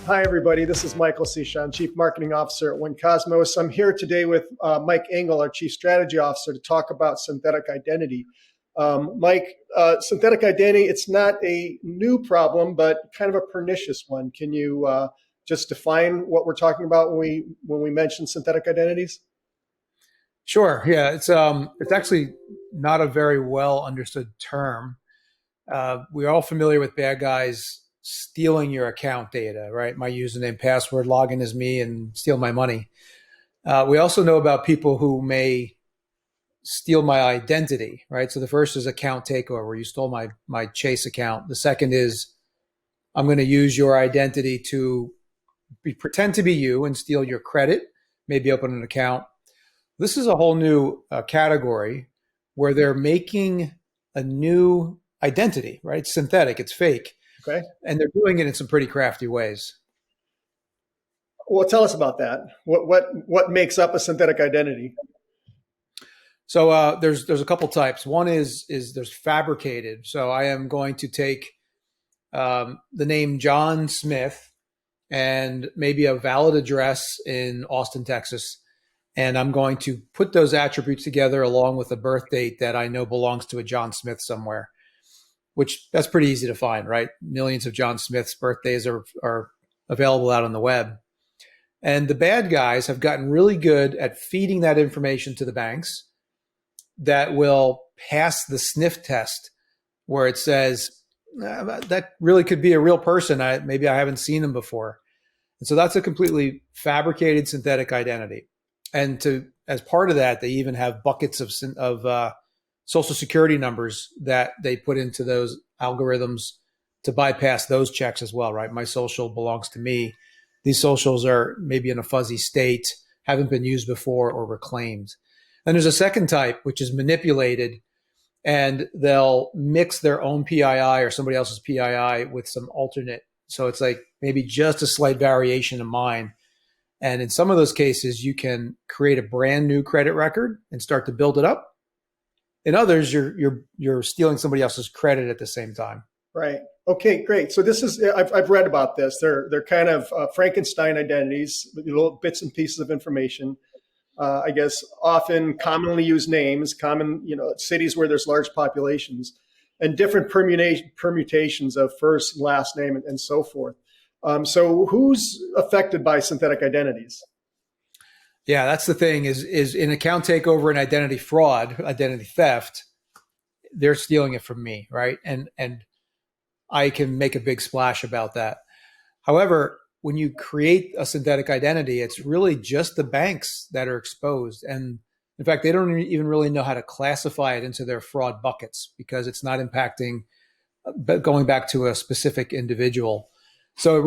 Hi, everybody. This is Michael Sishan, Chief Marketing Officer at OneCosmos. I'm here today with Mike Engel, our Chief Strategy Officer, to talk about synthetic identity. Mike, synthetic identity, it's not a new problem, but kind of a pernicious one. Can you just define what we're talking about when we mention synthetic identities? Sure. Yeah, it's actually not a very well understood term. We're all familiar with bad guys stealing your account data, right? My username, password, login as me, and steal my money. We also know about people who may steal my identity, right? So the first is account takeover. You stole my Chase account. The second is I'm going to use your identity to pretend to be you and steal your credit, maybe open an account. This is a whole new category where they're making a new identity, right? It's synthetic, it's fake. Okay. And they're doing it in some pretty crafty ways. Well, tell us about that. What makes up a synthetic identity? So there's a couple types. One is there's fabricated. So I am going to take the name John Smith and maybe a valid address in Austin, Texas. And I'm going to put those attributes together along with a birth date that I know belongs to a John Smith somewhere, which that's pretty easy to find, right? Millions of John Smith's birthdays are available out on the web. And the bad guys have gotten really good at feeding that information to the banks that will pass the sniff test where it says, that really could be a real person. Maybe I haven't seen them before. And so that's a completely fabricated synthetic identity. And as part of that, they even have buckets of social security numbers that they put into those algorithms to bypass those checks as well, right? My social belongs to me. These socials are maybe in a fuzzy state, haven't been used before or reclaimed. And there's a second type, which is manipulated, and they'll mix their own PII or somebody else's PII with some alternate. So it's like maybe just a slight variation of mine. And in some of those cases, you can create a brand new credit record and start to build it up. In others, you're stealing somebody else's credit at the same time. Right. Okay, great. So this is I've read about this. They're kind of Frankenstein identities, little bits and pieces of information. I guess often commonly used names, cities where there's large populations, and different permutations of first, last name, and so forth. So who's affected by synthetic identities? Yeah, that's the thing is in account takeover and identity fraud, identity theft, they're stealing it from me, right? And I can make a big splash about that. However, when you create a synthetic identity, it's really just the banks that are exposed. And in fact, they don't even really know how to classify it into their fraud buckets because it's not impacting, but going back to a specific individual. So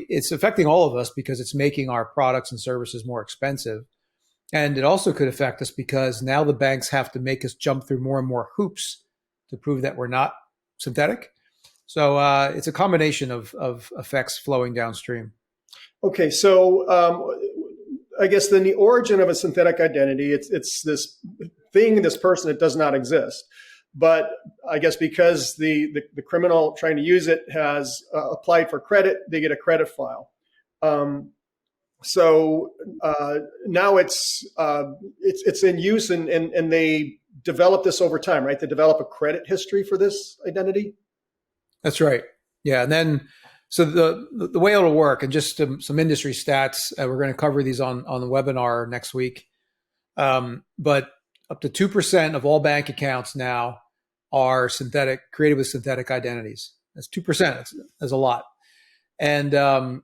it's affecting all of us because it's making our products and services more expensive. And it also could affect us because now the banks have to make us jump through more and more hoops to prove that we're not synthetic. So it's a combination of effects flowing downstream. Okay, so I guess then the origin of a synthetic identity, it's this thing, this person that does not exist. But I guess because the criminal trying to use it has applied for credit, they get a credit file. So now it's in use, and they develop this over time, right? They develop a credit history for this identity. That's right. Yeah, and then so the way it'll work, and just some industry stats, we're going to cover these on the webinar next week. But up to 2% of all bank accounts now are created with synthetic identities. That's 2%. That's a lot. And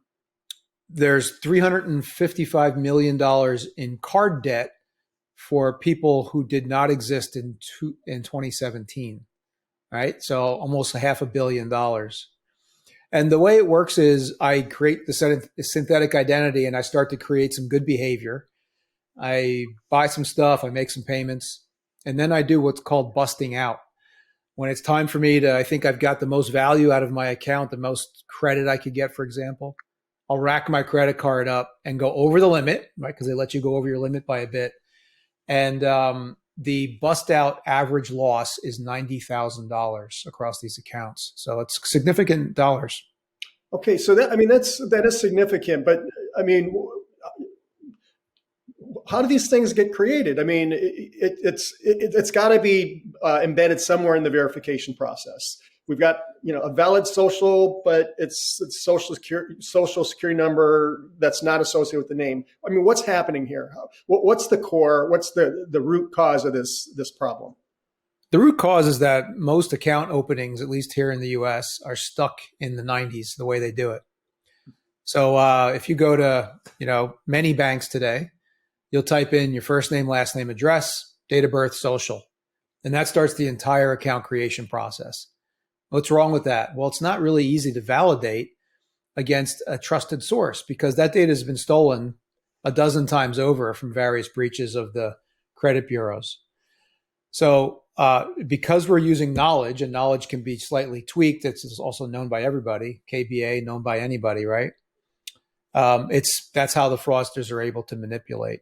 there's $355 million in card debt for people who did not exist in 2017, right? So almost $500 million. And the way it works is I create the synthetic identity and I start to create some good behavior. I buy some stuff, I make some payments, and then I do what's called busting out. When it's time for me I think I've got the most value out of my account, the most credit I could get, for example, I'll rack my credit card up and go over the limit, right? Because they let you go over your limit by a bit. And the bust out average loss is $90,000 across these accounts. So it's significant dollars. Okay, so that is significant, but I mean, how do these things get created? I mean, it's got to be embedded somewhere in the verification process. We've got a valid social, but it's social security number that's not associated with the name. I mean, what's happening here? What's the core? What's the root cause of this problem? The root cause is that most account openings, at least here in the U.S., are stuck in the 90s, the way they do it. So if you go to many banks today, you'll type in your first name, last name, address, date of birth, social, and that starts the entire account creation process. What's wrong with that? Well, it's not really easy to validate against a trusted source because that data has been stolen a dozen times over from various breaches of the credit bureaus. So because we're using knowledge, and knowledge can be slightly tweaked, it's also known by everybody, KBA, known by anybody, right? That's how the fraudsters are able to manipulate.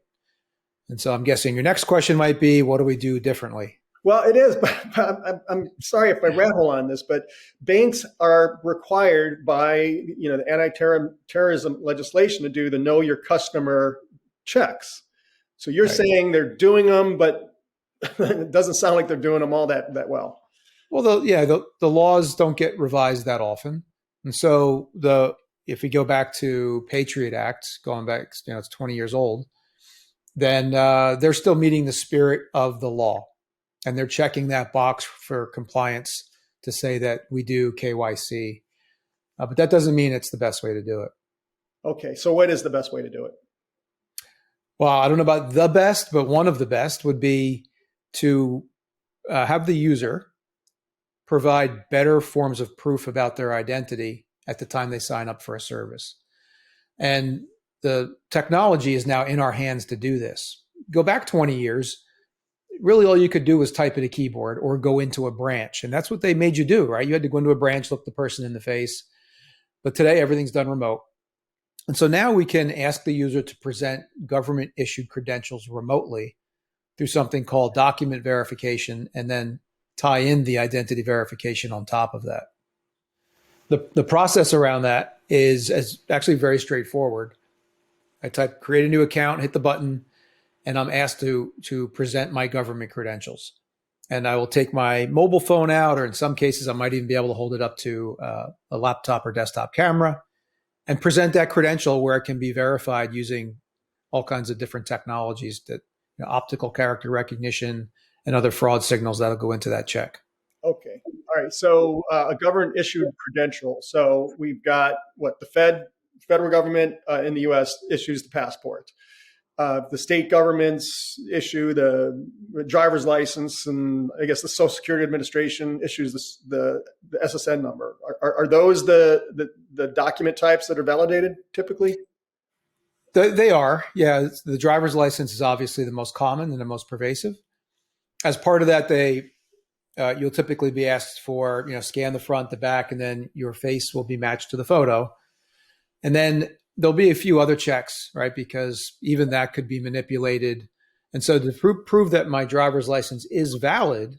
And so I'm guessing your next question might be, what do we do differently? Well, it is, but I'm sorry if I rattle on this, but banks are required by the anti-terrorism legislation to do the know your customer checks. So you're saying they're doing them, but it doesn't sound like they're doing them all that well. Well, the laws don't get revised that often, and so if we go back to Patriot Act, going back, it's 20 years old, then they're still meeting the spirit of the law. And they're checking that box for compliance to say that we do KYC. But that doesn't mean it's the best way to do it. Okay, so what is the best way to do it? Well, I don't know about the best, but one of the best would be to have the user provide better forms of proof about their identity at the time they sign up for a service. And the technology is now in our hands to do this. Go back 20 years. Really, all you could do was type at a keyboard or go into a branch. And that's what they made you do, right? You had to go into a branch, look the person in the face. But today, everything's done remote. And so now we can ask the user to present government-issued credentials remotely through something called document verification, and then tie in the identity verification on top of that. The process around that is actually very straightforward. I type create a new account, hit the button, and I'm asked to present my government credentials. And I will take my mobile phone out, or in some cases, I might even be able to hold it up to a laptop or desktop camera and present that credential where it can be verified using all kinds of different technologies, that optical character recognition and other fraud signals that'll go into that check. Okay. All right. So a government issued credential. So we've got the federal government in the U.S. issues the passport. The state governments issue the driver's license, and I guess the Social Security Administration issues the SSN number. Are those the document types that are validated typically? They are. Yeah. The driver's license is obviously the most common and the most pervasive. As part of that, you'll typically be asked for, scan the front, the back, and then your face will be matched to the photo. And then there'll be a few other checks, right? Because even that could be manipulated. And so to prove that my driver's license is valid,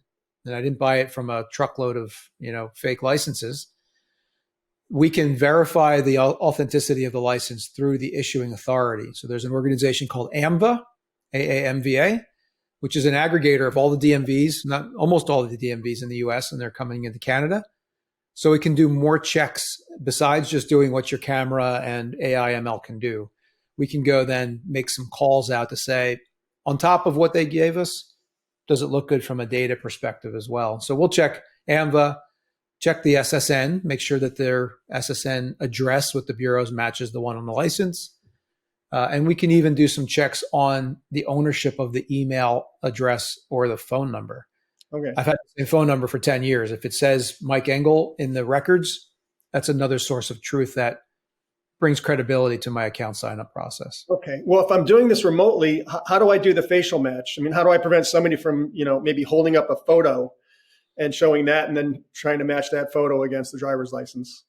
and I didn't buy it from a truckload of, fake licenses, we can verify the authenticity of the license through the issuing authority. So there's an organization called AAMVA, AAMVA, which is an aggregator of all the DMVs, not almost all of the DMVs in the US, and they're coming into Canada. So we can do more checks besides just doing what your camera and AI ML can do. We can go then make some calls out to say, on top of what they gave us, does it look good from a data perspective as well? So we'll check AAMVA, check the SSN, make sure that their SSN address with the bureaus matches the one on the license. And we can even do some checks on the ownership of the email address or the phone number. Okay. I've had the same phone number for 10 years. If it says Mike Engel in the records, that's another source of truth that brings credibility to my account sign-up process. Okay. Well, if I'm doing this remotely, how do I do the facial match? I mean, how do I prevent somebody from, maybe holding up a photo and showing that and then trying to match that photo against the driver's license?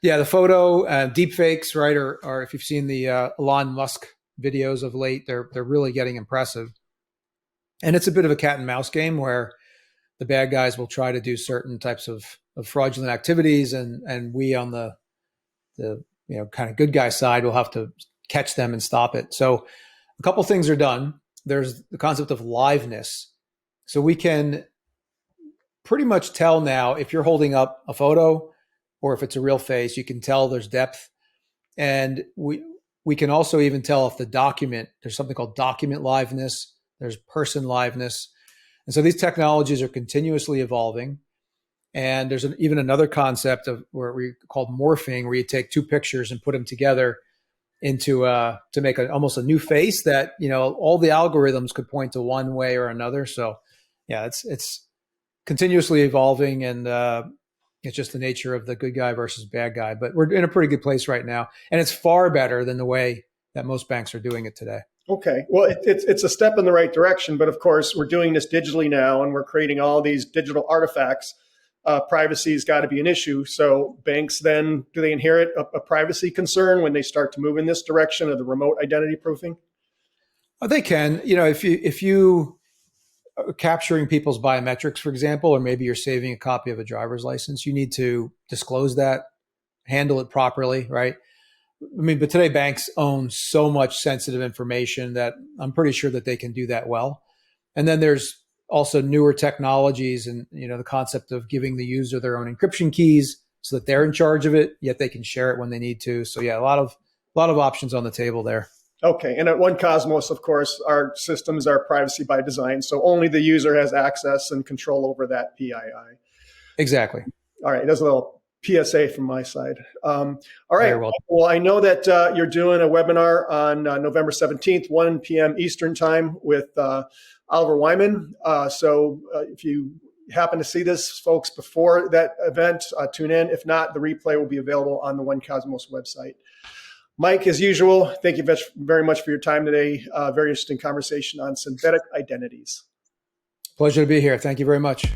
Yeah, the photo, deep fakes, right? Or if you've seen the Elon Musk videos of late, they're really getting impressive. And it's a bit of a cat and mouse game where the bad guys will try to do certain types of fraudulent activities, and we on the kind of good guy side will have to catch them and stop it. So a couple things are done. There's the concept of liveness. So we can pretty much tell now if you're holding up a photo or if it's a real face. You can tell there's depth. And we can also even tell if there's something called document liveness, there's person liveness. And so these technologies are continuously evolving. And there's even another concept of where we called morphing, where you take two pictures and put them together into to make almost a new face that, all the algorithms could point to one way or another. So yeah, it's continuously evolving, and it's just the nature of the good guy versus bad guy. But we're in a pretty good place right now, and it's far better than the way that most banks are doing it today. Okay, well, it's a step in the right direction, but of course, we're doing this digitally now, and we're creating all these digital artifacts. Privacy's got to be an issue. So banks then, do they inherit a privacy concern when they start to move in this direction of the remote identity proofing? Oh, they can. If you are capturing people's biometrics, for example, or maybe you're saving a copy of a driver's license, you need to disclose that, handle it properly, right? But today banks own so much sensitive information that I'm pretty sure that they can do that well. And then there's also newer technologies and, the concept of giving the user their own encryption keys so that they're in charge of it, yet they can share it when they need to. So yeah, a lot of options on the table there. Okay. And at One Cosmos, of course, our systems are privacy by design. So only the user has access and control over that PII. Exactly. All right. That's a little PSA from my side. All right. Well, I know that you're doing a webinar on November 17th, 1 p.m. Eastern time with Oliver Wyman. So if you happen to see this, folks, before that event, tune in. If not, the replay will be available on the One Cosmos website. Mike, as usual, thank you very much for your time today. Very interesting conversation on synthetic identities. Pleasure to be here. Thank you very much.